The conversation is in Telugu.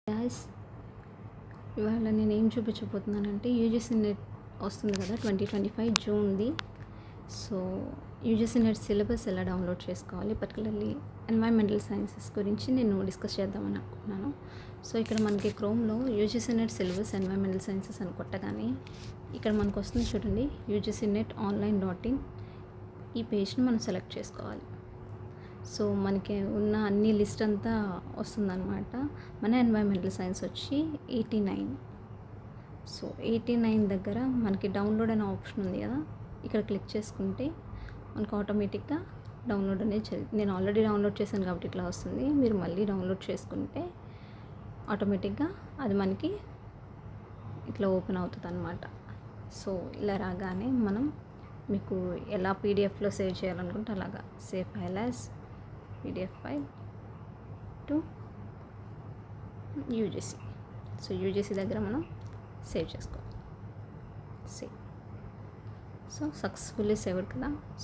గ్యాస్ ఇవాళ నేను ఏం చూపించబోతున్నానంటే యూజీసీ నెట్ వస్తుంది కదా 2025 జూన్ది. సో యూజీసీ నెట్ సిలబస్ ఎలా డౌన్లోడ్ చేసుకోవాలి, పర్టికులర్లీ ఎన్వైరన్మెంటల్ సైన్సెస్ గురించి నేను డిస్కస్ చేద్దామని అనుకుంటున్నాను. సో ఇక్కడ మనకి క్రోమ్లో UGC NET syllabus environmental sciences అని కొట్టగానే ఇక్కడ మనకు వస్తుంది చూడండి, యూజీసీ నెట్ ఆన్లైన్.in. ఈ పేజ్ని మనం సెలెక్ట్ చేసుకోవాలి. సో మనకి ఉన్న అన్ని లిస్ట్ అంతా వస్తుందన్నమాట. మన ఎన్వైరన్మెంటల్ సైన్స్ వచ్చి 89. సో 89 దగ్గర మనకి డౌన్లోడ్ అనే ఆప్షన్ ఉంది కదా, ఇక్కడ క్లిక్ చేసుకుంటే మనకు ఆటోమేటిక్గా డౌన్లోడ్ అనేది జరిగింది. నేను ఆల్రెడీ డౌన్లోడ్ చేశాను కాబట్టి ఇట్లా వస్తుంది. మీరు మళ్ళీ డౌన్లోడ్ చేసుకుంటే ఆటోమేటిక్గా అది మనకి ఇట్లా ఓపెన్ అవుతుంది అన్నమాట. సో ఇలా రాగానే మనం మీకు ఎలా పీడిఎఫ్లో సేవ్ చేయాలనుకుంటే అలాగా save file as PDF file to UGC. So UGC దగ్గర మనం సేవ్ చేసుకోవాలి. సేవ్. సో సక్సెస్ఫుల్లీ సేవ్డ్ కదా. సో